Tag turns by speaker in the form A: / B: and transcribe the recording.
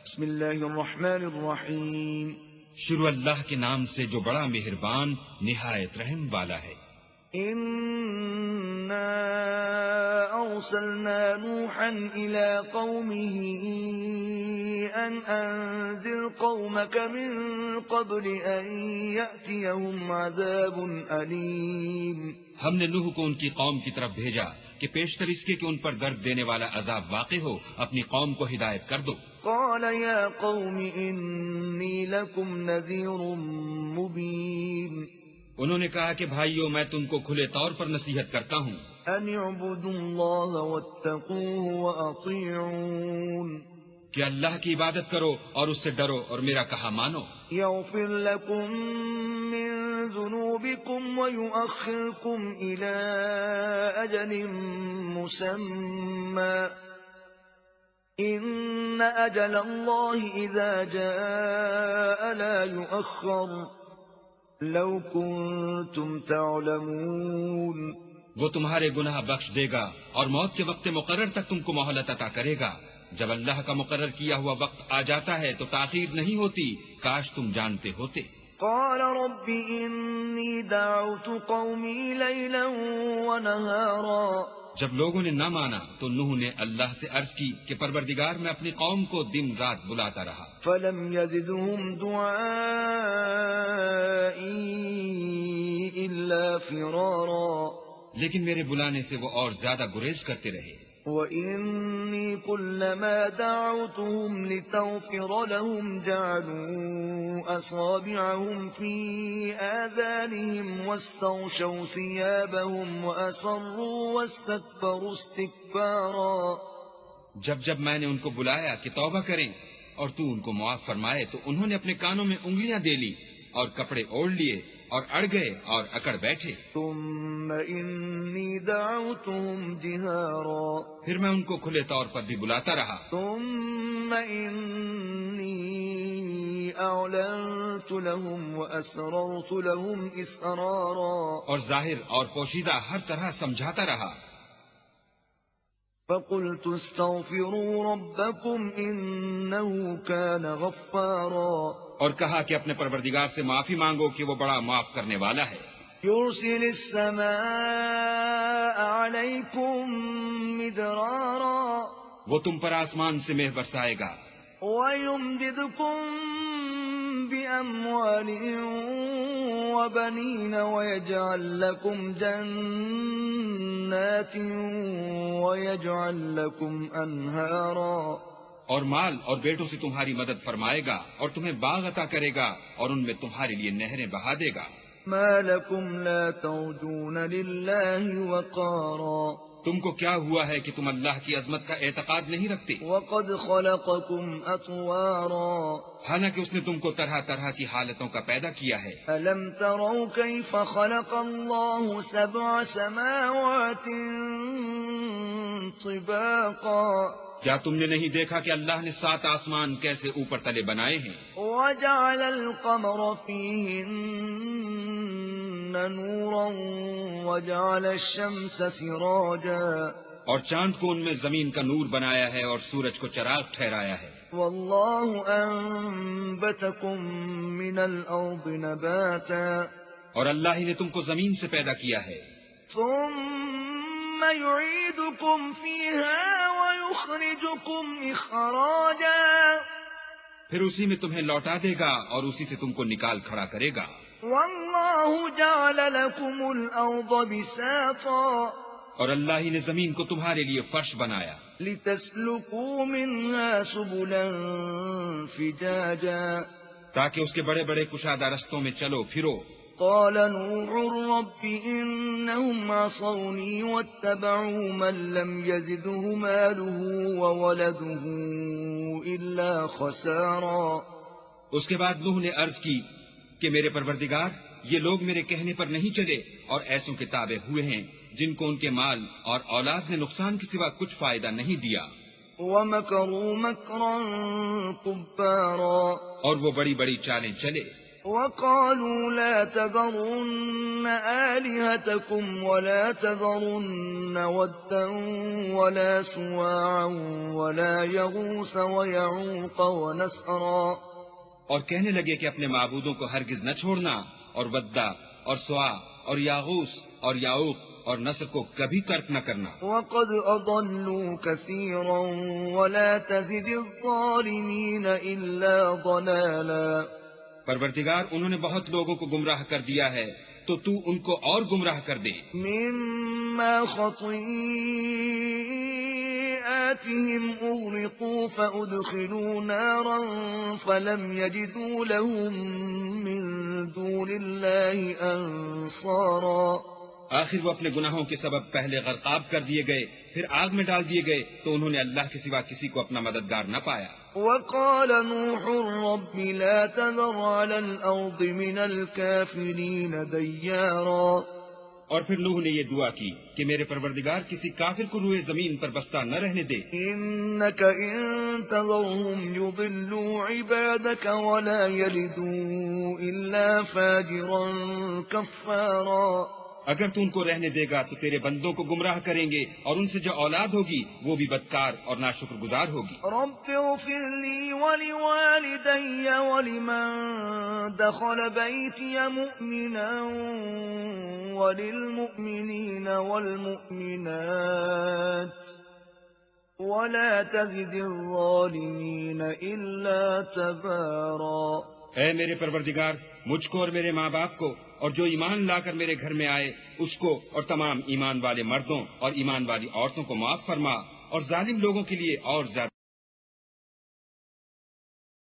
A: بسم اللہ الرحمن الرحیم.
B: شروع اللہ کے نام سے جو بڑا مہربان نہایت رحم والا ہے.
A: انا ارسلنا نوحا الى قومه ان انذر قومك من قبل ان يأتيهم عذاب علیم.
B: ہم نے نوح کو ان کی قوم کی طرف بھیجا کہ پیشتر اس کے کہ ان پر درد دینے والا عذاب واقع ہو اپنی قوم کو ہدایت کر دو.
A: قال يا قوم انی لکم نذیر مبین.
B: انہوں نے کہا کہ بھائیو میں تم کو کھلے طور پر نصیحت کرتا ہوں
A: ان اعبدوا اللہ واتقوه واطیعون.
B: کہ اللہ کی عبادت کرو اور اس سے ڈرو اور میرا کہا مانو.
A: یغفر لکم من ذنوبکم ویؤخرکم الی اجل مسمى ان اجل اللہ اذا جاء لا یؤخر لو کنتم تعلمون.
B: وہ تمہارے گناہ بخش دے گا اور موت کے وقت مقرر تک تم کو مہلت عطا کرے گا. جب اللہ کا مقرر کیا ہوا وقت آ جاتا ہے تو تاخیر نہیں ہوتی، کاش تم جانتے ہوتے.
A: قال رب انی دعوت قومی لیلا ونہارا.
B: جب لوگوں نے نہ مانا تو نوح نے اللہ سے عرض کی کہ پروردگار میں اپنی قوم کو دن رات بلاتا رہا.
A: فلم يزدهم دعائی الا فرارا.
B: لیکن میرے بلانے سے وہ اور زیادہ گریز کرتے رہے.
A: وَإِنِّي كُلَّمَا دَعَوْتُهُمْ لِتَغْفِرَ لَهُمْ جَعَلُوا أَصَابِعَهُمْ فِي آذَانِهِمْ وَاسْتَغْشَوْا ثِيَابَهُمْ وَأَصَرُّوا وَاسْتَكْبَرُوا اسْتِكْبَارًا.
B: جب میں نے ان کو بلایا کہ توبہ کریں اور تو ان کو معاف فرمائے تو انہوں نے اپنے کانوں میں انگلیاں دے لی اور کپڑے اوڑھ لیے اور اڑ گئے اور اکڑ بیٹھے.
A: ثم انی دعوتهم جہارا.
B: پھر میں ان کو کھلے طور پر بھی بلاتا رہا.
A: ثم انی اعلنت لهم واسررت لهم اسرارا.
B: اور ظاہر اور پوشیدہ ہر طرح سمجھاتا رہا.
A: فقلت استغفروا ربكم انه كان غفارا.
B: اور کہا کہ اپنے پروردگار سے معافی مانگو کہ وہ بڑا معاف کرنے والا ہے.
A: يرسل السماء عليكم مدرارا.
B: وہ تم پر آسمان سے مہ برسائے گا.
A: ويمددكم بأموال وبنين ويجعل لكم جنات ويجعل لكم أنهارا.
B: اور مال اور بیٹوں سے تمہاری مدد فرمائے گا اور تمہیں باغ عطا کرے گا اور ان میں تمہارے لیے نہریں بہا دے گا.
A: ما لكم لا ترجون لله وقارا.
B: تم کو کیا ہوا ہے کہ تم اللہ کی عظمت کا اعتقاد نہیں رکھتے؟
A: وقد خلقكم اطوارا.
B: حالانکہ اس نے تم کو طرح طرح کی حالتوں کا پیدا کیا ہے.
A: الم تروا كيف خلق الله 7 سماوات طباقا.
B: کیا تم نے نہیں دیکھا کہ اللہ نے 7 آسمان کیسے اوپر تلے بنائے ہیں؟
A: وجعل القمر فيهن نورا وجعل الشمس سراجا.
B: اور چاند کو ان میں زمین کا نور بنایا ہے اور سورج کو چراغ ٹھہرایا ہے.
A: والله انبتكم من الارض نباتا.
B: اور اللہ ہی نے تم کو زمین سے پیدا کیا ہے.
A: ثم يعيدكم فيها ويخرجكم اخراجا.
B: پھر اسی میں تمہیں لوٹا دے گا اور اسی سے تم کو نکال کھڑا کرے گا.
A: والله جعل لكم الارض بساطا.
B: اور اللہ ہی نے زمین کو تمہارے لیے فرش بنایا.
A: لتسلكوا منها سبلا فجاجا.
B: تاکہ اس کے بڑے بڑے کشادہ رستوں میں چلو پھرو.
A: قال نوح رب انهم عصوني واتبعوا من لم يزده ماله وولده الا خسارا.
B: اس کے بعد نوح نے عرض کی کہ میرے پروردگار یہ لوگ میرے کہنے پر نہیں چلے اور ایسوں کے تابع ہوئے ہیں جن کو ان کے مال اور اولاد نے نقصان کے سوا کچھ فائدہ نہیں دیا.
A: ومكروا مكرا كبارا.
B: اور وہ بڑی بڑی چالیں چلے.
A: وقالوا لا تذرن آلهتكم ولا تذرن ودا ولا سواعا ولا يغوث ويعوق ونسرا،
B: اور کہنے لگے کہ اپنے معبودوں کو ہرگز نہ چھوڑنا، اور ودا اور سوا اور یاغوث اور یعوق اور نصر کو کبھی ترک نہ کرنا۔
A: وقد أضلوا كثيرا ولا تزد الظالمين إلا ضلالا۔
B: پروردگار انہوں نے بہت لوگوں کو گمراہ کر دیا ہے، تو تو ان کو اور گمراہ کر دے۔
A: مما خطيئاتهم أغرقوا فأدخلوا نارا فلم يجدوا لهم من دون الله أنصارا،
B: آخر وہ اپنے گناہوں کے سبب پہلے غرقاب کر دیے گئے، پھر آگ میں ڈال دیے گئے، تو انہوں نے اللہ کے سوا کسی کو اپنا مددگار نہ پایا۔
A: وقال نوح رب لا تذر على الأرض من الكافرين ديارا،
B: اور پھر نوح نے یہ دعا کی کہ میرے پروردگار کسی کافر کو روئے زمین پر بستہ نہ رہنے دے۔
A: إنك إن تذرهم يضلوا عبادك ولا يلدوا إلا فاجرا كفارا،
B: اگر تو ان کو رہنے دے گا تو تیرے بندوں کو گمراہ کریں گے، اور ان سے جو اولاد ہوگی وہ بھی بدکار اور ناشکر گزار ہوگی۔
A: رب اغفر لي ولوالدي ولمن دخل بيتي مؤمنا وللمؤمنين والمؤمنات ولا تزد الظالمين إلا تبارا۔
B: اے میرے پروردگار، مجھ کو اور میرے ماں باپ کو اور جو ایمان لا کر میرے گھر میں آئے اس کو اور تمام ایمان والے مردوں اور ایمان والی عورتوں کو معاف فرما، اور ظالم لوگوں کے لیے اور زیادہ